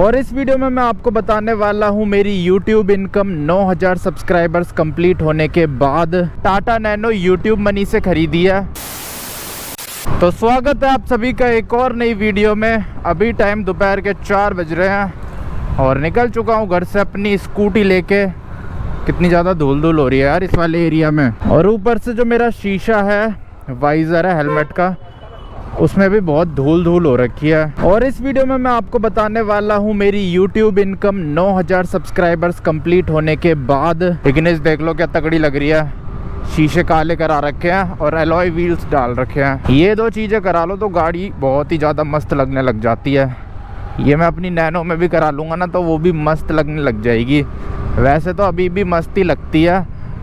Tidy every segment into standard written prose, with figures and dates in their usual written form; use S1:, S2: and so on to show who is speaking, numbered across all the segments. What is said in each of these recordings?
S1: और इस वीडियो में मैं आपको बताने वाला हूं मेरी YouTube इनकम 9000 सब्सक्राइबर्स कंप्लीट होने के बाद टाटा नैनो YouTube मनी से खरीदी है। तो स्वागत है आप सभी का एक और नई वीडियो में। अभी टाइम दोपहर के 4 बज रहे हैं और निकल चुका हूं घर से अपनी स्कूटी लेके। कितनी ज़्यादा धूल धूल हो रही है यार इस वाले एरिया में, और ऊपर से जो मेरा शीशा है, वाइज़र है हेलमेट का, उसमें भी बहुत धूल धूल हो रखी है। और इस वीडियो में मैं आपको बताने वाला हूं मेरी YouTube इनकम 9000 सब्सक्राइबर्स कंप्लीट होने के बाद। लेकिन देख लो क्या तगड़ी लग रही है। शीशे काले करा रखे हैं और एलॉय व्हील्स डाल रखे हैं। ये दो चीज़ें करा लो तो गाड़ी बहुत ही ज़्यादा मस्त लगने लग जाती है। ये मैं अपनी नैनो में भी करा लूँगा ना तो वो भी मस्त लगने लग जाएगी। वैसे तो अभी भी मस्ती लगती है,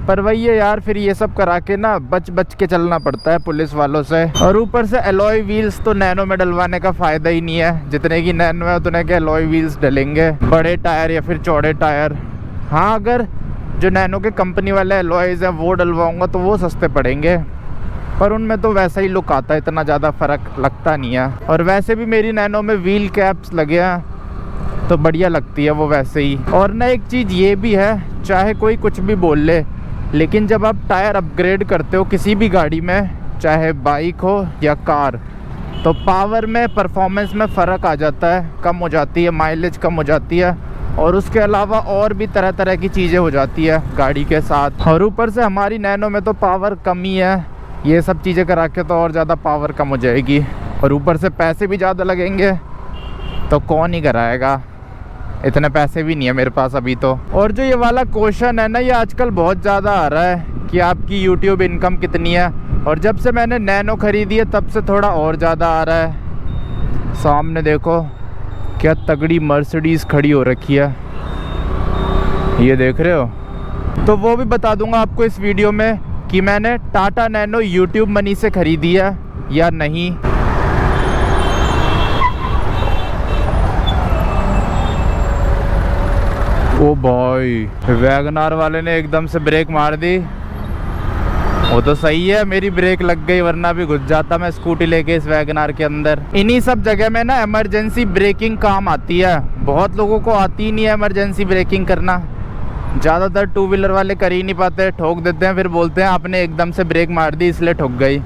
S1: पर वही है यार, फिर ये सब करा के ना बच बच के चलना पड़ता है पुलिस वालों से। और ऊपर से एलॉय व्हील्स तो नैनो में डलवाने का फ़ायदा ही नहीं है। जितने की नैनो है उतने के एलॉय व्हील्स डलेंगे, बड़े टायर या फिर चौड़े टायर। हाँ, अगर जो नैनो के कंपनी वाले एलॉयज़ हैं वो डलवाऊँगा तो वो सस्ते पड़ेंगे, पर उनमें तो वैसा ही लुक आता है, इतना ज़्यादा फ़र्क लगता नहीं है। और वैसे भी मेरी नैनो में व्हील कैप्स लगे हैं तो बढ़िया लगती है वो वैसे ही। और ना एक चीज़ ये भी है, चाहे कोई कुछ भी बोल ले, लेकिन जब आप टायर अपग्रेड करते हो किसी भी गाड़ी में, चाहे बाइक हो या कार, तो पावर में, परफॉर्मेंस में फ़र्क आ जाता है, कम हो जाती है, माइलेज कम हो जाती है, और उसके अलावा और भी तरह तरह की चीज़ें हो जाती है गाड़ी के साथ। और ऊपर से हमारी नैनो में तो पावर कम ही है, ये सब चीज़ें करा के तो और ज़्यादा पावर कम हो जाएगी, और ऊपर से पैसे भी ज़्यादा लगेंगे, तो कौन ही कराएगा। इतने पैसे भी नहीं है मेरे पास अभी तो। और जो ये वाला क्वेश्चन है ना, ये आजकल बहुत ज़्यादा आ रहा है कि आपकी YouTube इनकम कितनी है, और जब से मैंने नैनो ख़रीदी है तब से थोड़ा और ज़्यादा आ रहा है। सामने देखो क्या तगड़ी मर्सिडीज़ खड़ी हो रखी है, ये देख रहे हो। तो वो भी बता दूंगा आपको इस वीडियो में कि मैंने टाटा नैनो YouTube मनी से ख़रीदी है या नहीं। ओ भाई, वैगनार वाले ने एकदम से ब्रेक मार दी। वो तो सही है, मेरी ब्रेक लग गई, वरना भी घुस जाता मैं स्कूटी लेके इस वैगनार के अंदर। इन्हीं सब जगह में ना इमरजेंसी ब्रेकिंग काम आती है। बहुत लोगों को आती ही नहीं है इमरजेंसी ब्रेकिंग करना। ज़्यादातर टू व्हीलर वाले कर ही नहीं पाते, ठोक देते हैं, फिर बोलते हैं आपने एकदम से ब्रेक मार दी इसलिए ठुक गई।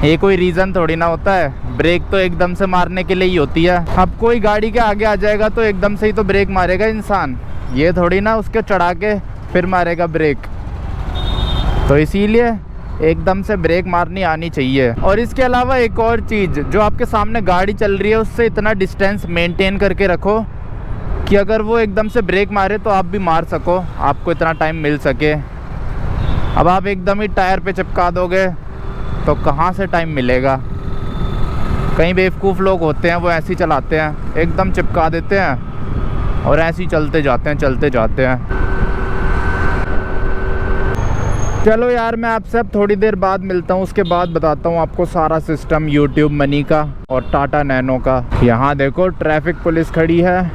S1: ये कोई रीज़न थोड़ी ना होता है, ब्रेक तो एकदम से मारने के लिए ही होती है। अब कोई गाड़ी के आगे आ जाएगा तो एकदम से ही तो ब्रेक मारेगा इंसान, ये थोड़ी ना उसके चढ़ा के फिर मारेगा ब्रेक। तो इसीलिए एकदम से ब्रेक मारनी आनी चाहिए। और इसके अलावा एक और चीज़, जो आपके सामने गाड़ी चल रही है उससे इतना डिस्टेंस मेंटेन करके रखो कि अगर वो एकदम से ब्रेक मारे तो आप भी मार सको, आपको इतना टाइम मिल सके। अब आप एकदम ही टायर पे चिपका दोगे तो कहाँ से टाइम मिलेगा। कई बेवकूफ़ लोग होते हैं वो ऐसे ही चलाते हैं, एकदम चिपका देते हैं और ऐसे ही चलते जाते हैं। चलो यार, मैं आपसे अब थोड़ी देर बाद मिलता हूँ, उसके बाद बताता हूँ आपको सारा सिस्टम YouTube मनी का और टाटा नैनो का। यहाँ देखो ट्रैफिक पुलिस खड़ी है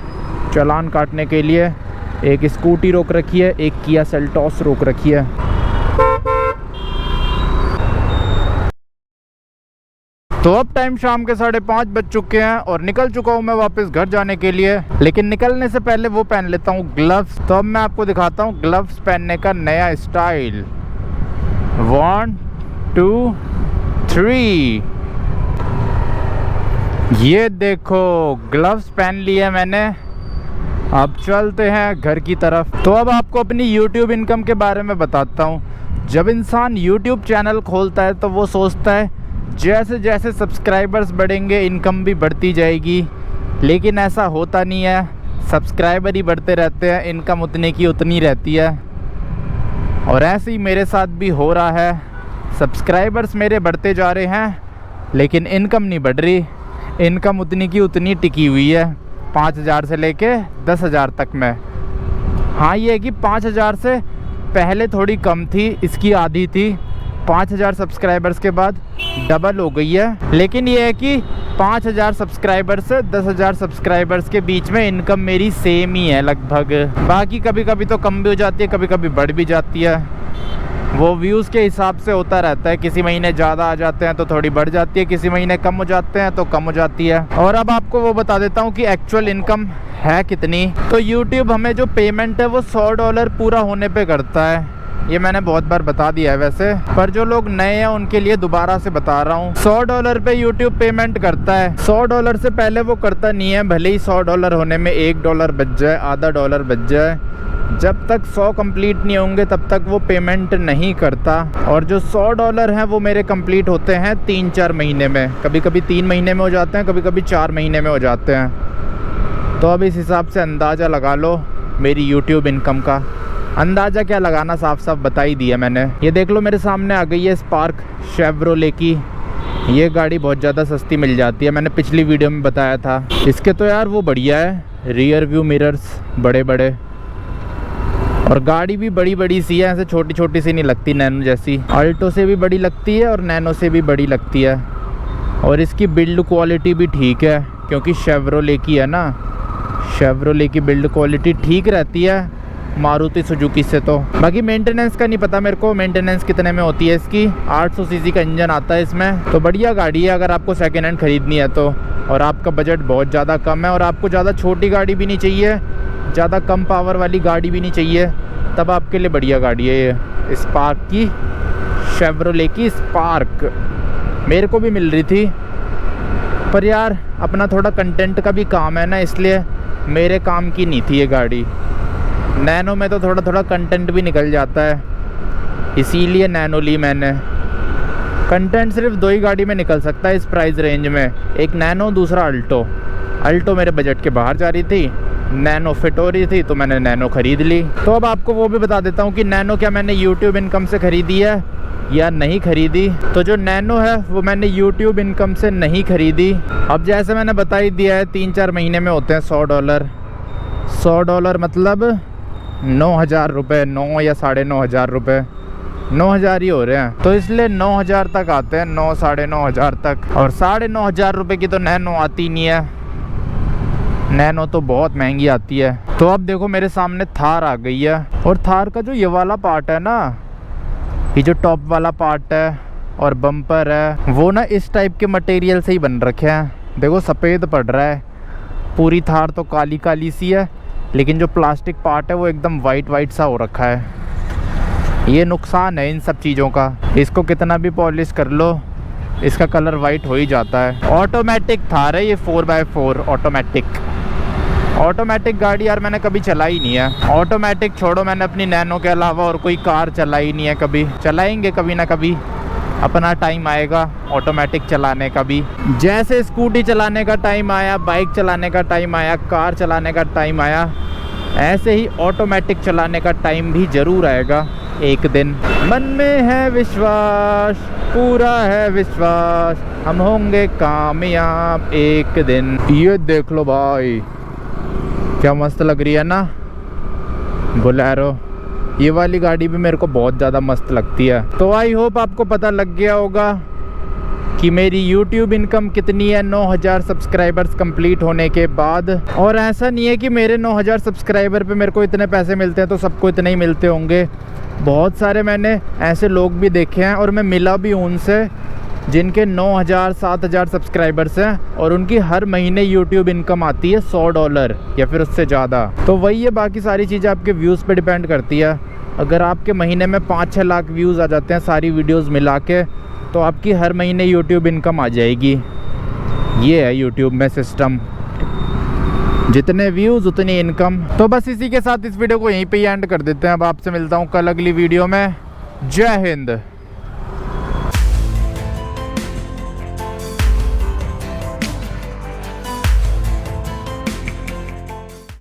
S1: चालान काटने के लिए। एक स्कूटी रोक रखी है, एक किया सेल्टॉस रोक रखी है। तो अब टाइम शाम के 5:30 बज चुके हैं और निकल चुका हूँ मैं वापस घर जाने के लिए। लेकिन निकलने से पहले वो पहन लेता हूँ ग्लव्स। तो अब मैं आपको दिखाता हूँ ग्लव्स पहनने का नया स्टाइल। 1 2 3, ये देखो ग्लव्स पहन लिए मैंने। अब चलते हैं घर की तरफ। तो अब आपको अपनी YouTube इनकम के बारे में बताता हूँ। जब इंसान YouTube चैनल खोलता है तो वो सोचता है जैसे जैसे सब्सक्राइबर्स बढ़ेंगे इनकम भी बढ़ती जाएगी, लेकिन ऐसा होता नहीं है। सब्सक्राइबर ही बढ़ते रहते हैं, इनकम उतने की उतनी रहती है। और ऐसे ही मेरे साथ भी हो रहा है। सब्सक्राइबर्स मेरे बढ़ते जा रहे हैं लेकिन इनकम नहीं बढ़ रही। इनकम उतनी की उतनी टिकी हुई है, 5000 से लेके 10,000 तक में। हाँ, ये है कि 5000 से पहले थोड़ी कम थी, इसकी आधी थी। 5000 सब्सक्राइबर्स के बाद डबल हो गई है। लेकिन ये है कि 5000 सब्सक्राइबर्स से 10,000 सब्सक्राइबर्स के बीच में इनकम मेरी सेम ही है लगभग। बाकी कभी कभी तो कम भी हो जाती है, कभी कभी बढ़ भी जाती है। वो व्यूज़ के हिसाब से होता रहता है, किसी महीने ज़्यादा आ जाते हैं तो थोड़ी बढ़ जाती है, किसी महीने कम हो जाते हैं तो कम हो जाती है। और अब आपको वो बता देता हूँ कि एक्चुअल इनकम है कितनी। तो यूट्यूब हमें जो पेमेंट है वो $100 पूरा होने पे करता है। ये मैंने बहुत बार बता दिया है वैसे, पर जो लोग नए हैं उनके लिए दोबारा से बता रहा हूँ। $100 पे यूट्यूब पेमेंट करता है। $100 से पहले वो करता नहीं है, भले ही $100 होने में $1 बच जाए, आधा डॉलर बच जाए, जब तक 100 कंप्लीट नहीं होंगे तब तक वो पेमेंट नहीं करता। और जो $100 हैं वो मेरे कंप्लीट होते हैं 3-4 महीने में, कभी कभी 3 महीने में हो जाते हैं, कभी कभी 4 महीने में हो जाते हैं। तो अब इस हिसाब से अंदाज़ा लगा लो मेरी यूट्यूब इनकम का। अंदाज़ा क्या लगाना, साफ साफ बता ही दिया मैंने। ये देख लो मेरे सामने आ गई है स्पार्क शेवरोले की। ये गाड़ी बहुत ज़्यादा सस्ती मिल जाती है, मैंने पिछली वीडियो में बताया था। इसके तो यार वो बढ़िया है, रियर व्यू मिरर्स बड़े बड़े, और गाड़ी भी बड़ी बड़ी सी है, ऐसे छोटी छोटी सी नहीं लगती, नैनो जैसी। अल्टो से भी बड़ी लगती है और नैनो से भी बड़ी लगती है। और इसकी बिल्ड क्वालिटी भी ठीक है, क्योंकि शेवरोले की है ना, शेवरोले की बिल्ड क्वालिटी ठीक रहती है मारुति सुजुकी से। तो बाकी मेंटेनेंस का नहीं पता मेरे को, मेंटेनेंस कितने में होती है इसकी। 800 सीसी का इंजन आता है इसमें, तो बढ़िया गाड़ी है अगर आपको सेकेंड हैंड ख़रीदनी है तो। और आपका बजट बहुत ज़्यादा कम है और आपको ज़्यादा छोटी गाड़ी भी नहीं चाहिए, ज़्यादा कम पावर वाली गाड़ी भी नहीं चाहिए, तब आपके लिए बढ़िया गाड़ी है ये स्पार्क की, शेवरोले की स्पार्क। मेरे को भी मिल रही थी, पर यार अपना थोड़ा कंटेंट का भी काम है ना, इसलिए मेरे काम की नहीं थी ये गाड़ी। नैनो में तो थोड़ा थोड़ा कंटेंट भी निकल जाता है, इसीलिए नैनो ली मैंने। कंटेंट सिर्फ 2 ही गाड़ी में निकल सकता है इस प्राइस रेंज में, एक नैनो, दूसरा अल्टो। अल्टो मेरे बजट के बाहर जा रही थी, नैनो फिट हो रही थी, तो मैंने नैनो ख़रीद ली। तो अब आपको वो भी बता देता हूँ कि नैनो क्या मैंने यूट्यूब इनकम से ख़रीदी है या नहीं ख़रीदी। तो जो नैनो है वो मैंने यूट्यूब इनकम से नहीं ख़रीदी। अब जैसे मैंने बता ही दिया है, 3-4 महीने में होते हैं $100। $100 मतलब 9,000 रुपये, 9 या 9,500 रुपये, 9,000 ही हो रहे हैं। तो इसलिए 9,000 तक आते हैं, 9-9,500 तक। और 9,500 रुपये की तो नैनो आती नहीं है, नैनो तो बहुत महंगी आती है। तो अब देखो मेरे सामने थार आ गई है, और थार का जो ये वाला पार्ट है ना, ये जो टॉप वाला पार्ट है और बम्पर है, वो ना इस टाइप के मटेरियल से ही बन रखे हैं। देखो सफ़ेद पड़ रहा है, पूरी थार तो काली काली सी है, लेकिन जो प्लास्टिक पार्ट है वो एकदम वाइट सा हो रखा है। ये नुकसान है इन सब चीज़ों का, इसको कितना भी पॉलिश कर लो इसका कलर वाइट हो ही जाता है। ऑटोमेटिक थार है ये, 4x4 ऑटोमेटिक गाड़ी यार मैंने कभी चलाई नहीं है। ऑटोमेटिक छोड़ो, मैंने अपनी नैनो के अलावा और कोई कार चलाई नहीं है कभी। चलाएंगे कभी ना कभी, अपना टाइम आएगा ऑटोमेटिक चलाने का भी। जैसे स्कूटी चलाने का टाइम आया, बाइक चलाने का टाइम आया, कार चलाने का टाइम आया, ऐसे ही ऑटोमेटिक चलाने का टाइम भी ज़रूर आएगा एक दिन। मन में है विश्वास, पूरा है विश्वास, हम होंगे कामयाब एक दिन। ये देख लो भाई, क्या मस्त लग रही है ना बोलेरो। ये वाली गाड़ी भी मेरे को बहुत ज़्यादा मस्त लगती है। तो आई होप आपको पता लग गया होगा कि मेरी YouTube इनकम कितनी है 9,000 सब्सक्राइबर्स कंप्लीट होने के बाद। और ऐसा नहीं है कि मेरे 9,000 सब्सक्राइबर पे मेरे को इतने पैसे मिलते हैं तो सबको इतने ही मिलते होंगे। बहुत सारे मैंने ऐसे लोग भी देखे हैं और मैं मिला भी हूँ उनसे जिनके 9,000 7,000 सब्सक्राइबर्स हैं और उनकी हर महीने YouTube इनकम आती है $100 या फिर उससे ज़्यादा। तो वही है, बाकी सारी चीज़ें आपके व्यूज़ पे डिपेंड करती है। अगर आपके महीने में 5-6 लाख व्यूज़ आ जाते हैं सारी वीडियोस मिला के, तो आपकी हर महीने YouTube इनकम आ जाएगी। ये है YouTube में सिस्टम, जितने व्यूज़ उतनी इनकम। तो बस इसी के साथ इस वीडियो को यहीं पे ही एंड कर देते हैं। अब आपसे मिलता हूँ कल अगली वीडियो में। जय हिंद।